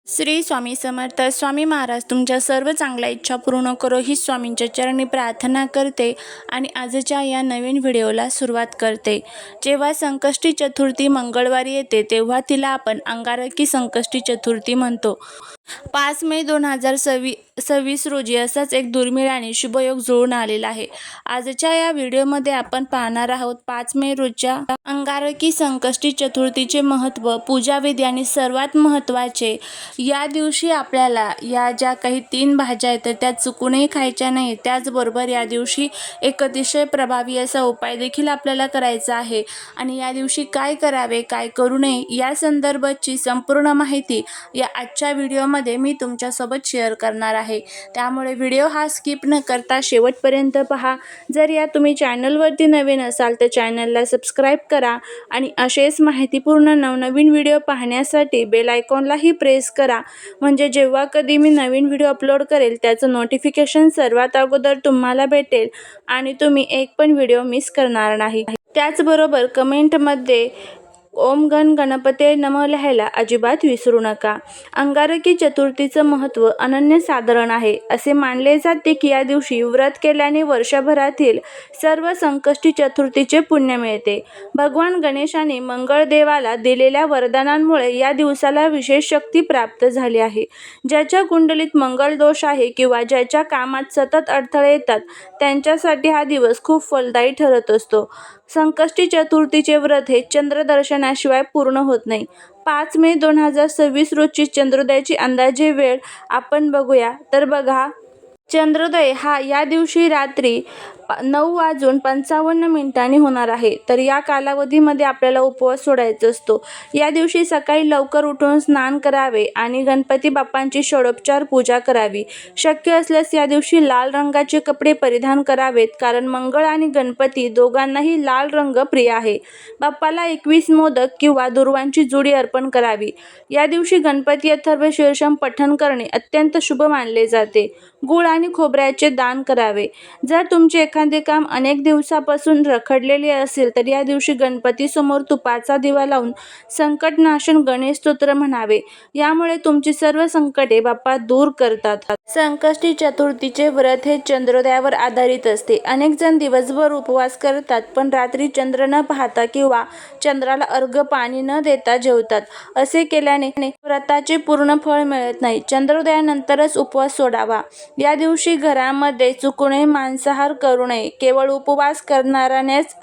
श्री स्वामी समर्थ. स्वामी महाराज तुमच्या सर्व चांगल्या इच्छा पूर्ण करो ही स्वामींच्या चरणी प्रार्थना करते आणि आजच्या या नवीन व्हिडिओला सुरुवात करते. जेव्हा संकष्टी चतुर्थी मंगळवारी येते तेव्हा तिला आपण अंगारकी संकष्टी चतुर्थी म्हणतो. 5 मे 2026 रोजी असाच एक दुर्मिळ आणि शुभयोग जुळून आलेला आहे. आजच्या या व्हिडिओमध्ये आपण पाहणार आहोत 5 मे रोजच्या अंगारकी संकष्टी चतुर्थीचे महत्त्व, पूजाविधी आणि सर्वात महत्त्वाचे या दिवशी आपल्याला या ज्या काही 3 भाज्या आहेत त्या चुकूनही खायच्या नाही. त्याचबरोबर या दिवशी एक अतिशय प्रभावी असा उपाय देखील आपल्याला करायचा आहे आणि या दिवशी काय करावे काय करू नये या संदर्भाची संपूर्ण माहिती या आजच्या व्हिडिओमध्ये मी तुमच्यासोबत शेअर करणार आहे. त्यामुळे व्हिडिओ हा स्किप न करता शेवटपर्यंत पहा. जर या तुम्ही चॅनलवरती नवीन असाल तर चॅनलला सबस्क्राईब करा आणि असेच माहितीपूर्ण नवनवीन व्हिडिओ पाहण्यासाठी बेल आयकॉनलाही प्रेस करा, म्हणजे जेव्हा कधी मी नवीन व्हिडिओ अपलोड करेल त्याचं नोटिफिकेशन सर्वात अगोदर तुम्हाला भेटेल आणि तुम्ही एक पण व्हिडिओ मिस करणार नाही. त्याचबरोबर कमेंटमध्ये ओम गण गणपते नमः लिहायला अजिबात विसरू नका. अंगारकी चतुर्थीचं महत्त्व अनन्यसाधारण आहे. असे मानले जाते की या दिवशी व्रत केल्याने वर्षभरातील सर्व संकष्टी चतुर्थीचे पुण्य मिळते. भगवान गणेशाने मंगळदेवाला दिलेल्या वरदानांमुळे या दिवसाला विशेष शक्ती प्राप्त झाली आहे. ज्याच्या कुंडलीत मंगळ दोष आहे किंवा ज्याच्या कामात सतत अडथळे येतात त्यांच्यासाठी हा दिवस खूप फलदायी ठरत असतो. संकष्टी चतुर्थीचे व्रत हे चंद्रदर्शनाशिवाय पूर्ण होत नाही. 5 मे 2026 रोजची चंद्रोदयाची अंदाजे वेळ आपण बघूया. तर बघा, चंद्रोदय हा या दिवशी रात्री 9:55 होणार आहे. तर या कालावधीमध्ये आपल्याला उपवास सोडायचा असतो. या दिवशी सकाळी लवकर उठून स्नान करावे आणि गणपती बाप्पांची षोडोपचार पूजा करावी. शक्य असल्यास या दिवशी लाल रंगाचे कपडे परिधान करावेत, कारण मंगळ आणि गणपती दोघांनाही लाल रंग प्रिय आहे. बाप्पाला 21 मोदक किंवा दुर्वांची जुडी अर्पण करावी. या दिवशी गणपती अथर्व शीर्षम पठण करणे अत्यंत शुभ मानले जाते. गूळ आणि खोबऱ्याचे दान करावे. जर तुमचे एखादे काम अनेक दिवसापासून रखडलेले असेल तर या दिवशी गणपतीसमोर तुपाचा दिवा लावून संकटनाशन गणेश स्तोत्र म्हणावे. यामुळे तुमची सर्व संकटे बाप्पा दूर करतात. संकष्टी चतुर्थीचे व्रत हे चंद्रोदयावर आधारित असते. अनेक जण दिवसभर उपवास करतात पण रात्री चंद्र न पाहता किंवा चंद्राला अर्घ्य पाणी न देता जेवतात. असे केल्याने व्रताचे पूर्ण फळ मिळत नाही. चंद्रोदयानंतरच उपवास सोडावा. या दिवशी घरामध्ये चुकूनही मांसाहार करू नये. केवळ उपवास करणाऱ्यानेच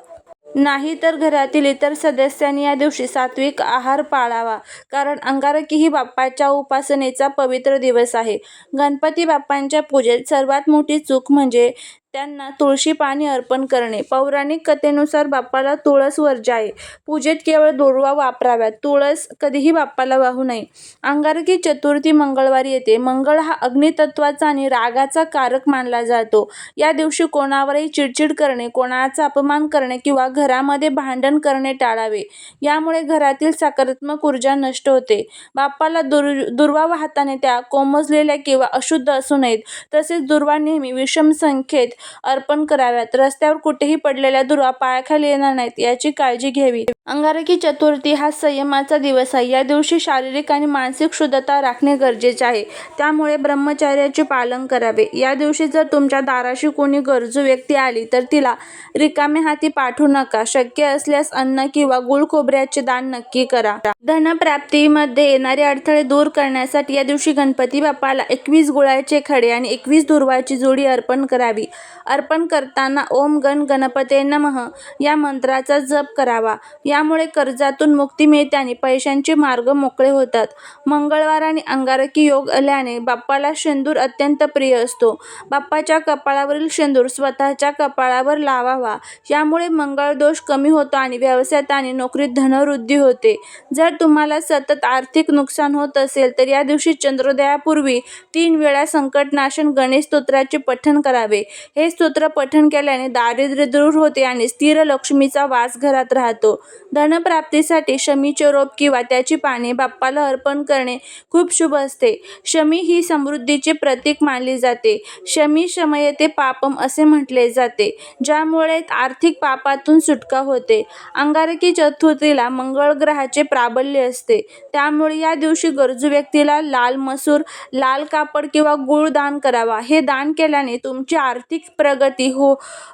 नाही तर घरातील इतर सदस्यांनी या दिवशी सात्विक आहार पाळावा, कारण अंगारकी ही बाप्पाच्या उपासनेचा पवित्र दिवस आहे. गणपती बाप्पांच्या पूजेत सर्वात मोठी चूक म्हणजे त्यांना तुळशी पाणी अर्पण करणे. पौराणिक कथेनुसार बाप्पाला तुळस वर्ज्य आहे. पूजेत केवळ दुर्वा वापराव्यात. तुळस कधीही बाप्पाला वाहू नये. अंगारकी चतुर्थी मंगळवारी येते. मंगळ हा अग्नितत्वाचा आणि रागाचा कारक मानला जातो. या दिवशी कोणावरही चिडचिड करणे, कोणाचा अपमान करणे किंवा घरामध्ये भांडण करणे टाळावे. यामुळे घरातील सकारात्मक ऊर्जा नष्ट होते. बाप्पाला दुर्वा वाहताना त्या कोमजलेल्या किंवा अशुद्ध असू नयेत. तसेच दुर्वा नेहमी विषम संख्येत अर्पण कराव्यात. रस्त्यावर कुठेही पडलेल्या दुर्वा पायाखाली येणार नाहीत याची काळजी घ्यावी. अंगारकी चतुर्थी हा संयमाचा दिवस आहे. या दिवशी शारीरिक आणि मानसिक शुद्धता राखणे गरजेचे आहे. त्यामुळे ब्रह्मचर्याचे पालन करावे. या दिवशी जर तुमच्या दाराशी कोणी गरजू व्यक्ती आली तर तिला रिकामे हाती पाठवू नका. शक्य असल्यास अन्न किंवा गुळ खोबऱ्याचे दान नक्की करा. धनप्राप्तीमध्ये येणारे अडथळे दूर करण्यासाठी या दिवशी गणपती बाप्पाला 21 गुळाचे खडे आणि 21 दुर्वाची जोडी अर्पण करावी. अर्पण करताना ओम गण गणपते नमः या मंत्राचा जप करावा. यामुळे कर्जातून मुक्ती मिळते आणि पैशांचे मार्ग मोकळे होतात. मंगळवार आणि अंगारकी योग आल्याने बाप्पाला शेंदूर अत्यंत प्रिय असतो. बाप्पाच्या कपाळावरील शेंदूर स्वतःच्या कपाळावर लावावा. यामुळे मंगळ दोष कमी होतो आणि व्यवसायात आणि नोकरीत धनवृद्धी होते. जर तुम्हाला सतत आर्थिक नुकसान होत असेल तर या दिवशी चंद्रोदयापूर्वी 3 वेळा संकटनाशन गणेश स्तोत्राचे पठण करावे. हे स्तोत्र पठण केल्याने दारिद्र्य दूर होते आणि स्थिर लक्ष्मीचा वास घरात राहतो. धनप्राप्तीसाठी शमीचे रोप किंवा त्याची पाने बाप्पाला अर्पण करणे खूप शुभ असते. शमी ही समृद्धीचे प्रतीक मानली जाते. शमी शमयते पापम असे म्हटले जाते, ज्यामुळे आर्थिक पापातून सुटका होते. अंगारकी चतुर्थीला मंगळ ग्रहाचे प्राबल्य असते, त्यामुळे या दिवशी गरजू व्यक्तीला लाल मसूर, लाल कापड किंवा गूळ दान करावा. हे दान केल्याने तुमची आर्थिक प्रगती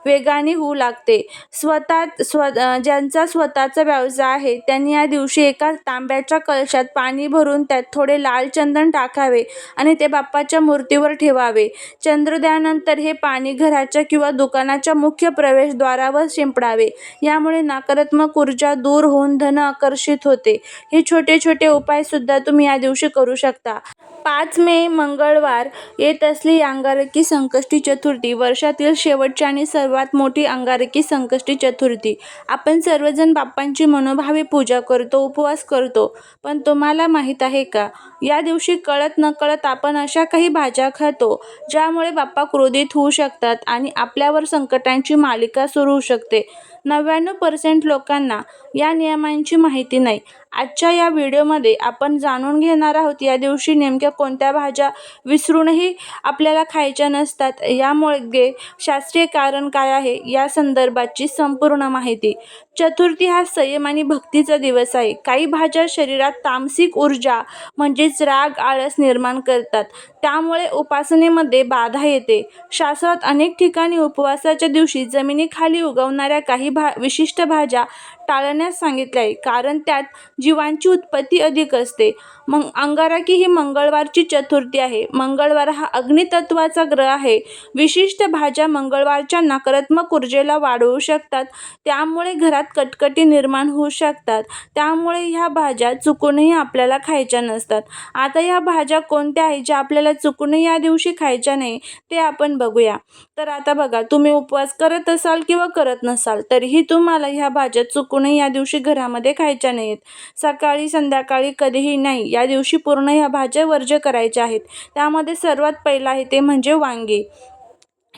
वेगाने होऊ लागते. ज्यांचा स्वतःचा व्यवसाय आहे त्यांनी या दिवशी एका तांब्याच्या कलशात पाणी भरून त्यात थोडे लाल चंदन टाकावे आणि ते बाप्पाच्या मूर्तीवर ठेवावे. चंद्रोदयानंतर हे पाणी घराच्या किंवा दुकानाच्या मुख्य प्रवेशद्वारावर शिंपडावे. यामुळे नकारात्मक ऊर्जा दूर होऊन धन आकर्षित होते. हे छोटे छोटे उपाय सुद्धा तुम्ही या दिवशी करू शकता. 5 मे मंगळवार येत असलेली अंगारकी संकष्टी चतुर्थी वर्षातील शेवटची आणि सर्वात मोठी अंगारकी संकष्टी चतुर्थी. आपण सर्वजण बाप्पांची मनोभावे पूजा करतो, उपवास करतो. पण तुम्हाला माहीत आहे का, या दिवशी कळत नकळत आपण अशा काही भाज्या खातो ज्यामुळे बाप्पा क्रोधित होऊ शकतात आणि आपल्यावर संकटांची मालिका सुरू होऊ शकते. 99% लोकांना या नियमांची माहिती नाही. आजच्या या व्हिडिओमध्ये आपण जाणून घेणार आहोत या दिवशी नेमक्या कोणत्या भाज्या विसरूनही आपल्याला खायच्या नसतात, यामागे शास्त्रीय कारण काय आहे या संदर्भाची संपूर्ण माहिती. चतुर्थी हा संयम आणि भक्तीचा दिवस आहे. काही भाज्या शरीरात तामसिक ऊर्जा म्हणजेच राग, आळस निर्माण करतात, त्यामुळे उपासनेमध्ये बाधा येते. शास्त्रात अनेक ठिकाणी उपवासाच्या दिवशी जमिनीखाली उगवणाऱ्या काही विशिष्ट भाज्या टाळण्यास सांगितले आहे, कारण त्यात जीवांची उत्पत्ती अधिक असते. मग अंगारकी ही मंगळवारची चतुर्थी आहे. मंगळवार हा अग्नितत्वाचा ग्रह आहे. विशिष्ट भाज्या मंगळवारच्या नकारात्मक ऊर्जेला वाढवू शकतात, त्यामुळे घरात कटकटी निर्माण होऊ शकतात. त्यामुळे ह्या भाज्या चुकूनही आपल्याला खायच्या नसतात. आता ह्या भाज्या कोणत्या आहेत ज्या आपल्याला चुकूनही या दिवशी खायच्या नाही ते आपण बघूया. तर आता बघा, तुम्ही उपवास करत असाल किंवा करत नसाल तरीही तुम्हाला ह्या भाज्या चुकूनही या दिवशी घरामध्ये खायच्या नाहीत. सकाळी, संध्याकाळी कधीही नाही. या दिवशी पूर्ण ह्या भाज्या वर्ज्य करायच्या आहेत. त्यामध्ये सर्वात पहिला आहे ते म्हणजे वांगी.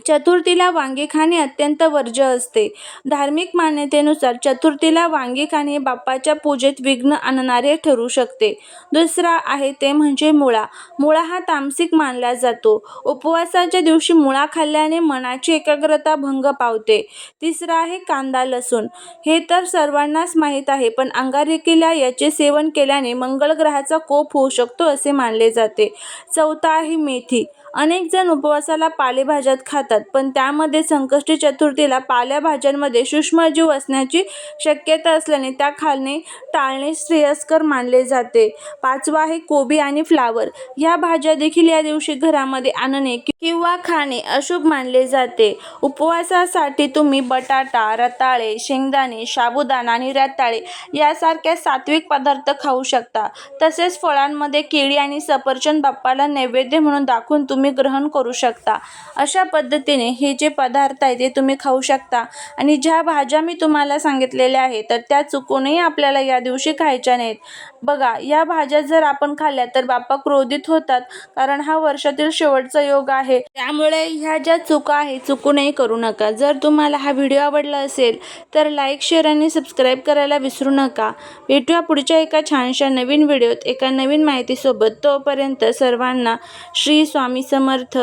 चतुर्थीला वांगी खाणे अत्यंत वर्ज्य असते. धार्मिक मान्यतेनुसार चतुर्थीला वांगी खाणे बाप्पाच्या पूजेत विघ्न आणणारे ठरू शकते. दुसरा आहे ते म्हणजे मुळा. मुळा हा तामसिक मानला जातो. उपवासाच्या दिवशी मुळा खाल्ल्याने मनाची एकाग्रता भंग पावते. तिसरा आहे कांदा लसूण. हे तर सर्वांनाच माहीत आहे, पण अंगारकीला याचे सेवन केल्याने मंगळ ग्रहाचा कोप होऊ शकतो असे मानले जाते. चौथा आहे मेथी. अनेक जण उपवासाला पालेभाज्या खातात, पण त्यामध्ये संकष्टी चतुर्थीला पालेभाज्यांमध्ये सूक्ष्मजीव असण्याची शक्यता असल्याने त्या खाणे टाळणे श्रेयस्कर मानले जाते. पाचवा आहे कोबी आणि फ्लावर. या भाज्या देखील या दिवशी घरामध्ये आणणे किंवा खाणे अशुभ मानले जाते. उपवासासाठी तुम्ही बटाटा, रताळे, शेंगदाणे, साबुदाणा आणि रताळे यासारख्या सात्विक पदार्थ खाऊ शकता. तसेच फळांमध्ये केळी आणि सफरचंद बाप्पाला नैवेद्य म्हणून दाखवून तुम्ही ग्रहण करू शकता. अशा पद्धतीने हे जे पदार्थ आहेत ते तुम्ही खाऊ शकता. आणि ज्या भाज्या मी तुम्हाला सांगितलेल्या आहेत तर त्या चुकूनही आपल्याला या दिवशी खायच्या नाहीत. बघा, या भाज्या जर आपण खाल्ल्या तर बाप्पा क्रोधित होतात, कारण हा वर्षातील शेवटचा योग आहे. त्यामुळे ह्या ज्या चुका आहेत चुकूनही करू नका. जर तुम्हाला हा व्हिडिओ आवडला असेल तर लाईक, शेअर आणि सबस्क्राईब करायला विसरू नका. भेटूया पुढच्या एका छानशा नवीन व्हिडिओत एका नवीन माहितीसोबत. तोपर्यंत सर्वांना श्री स्वामी समर्थ.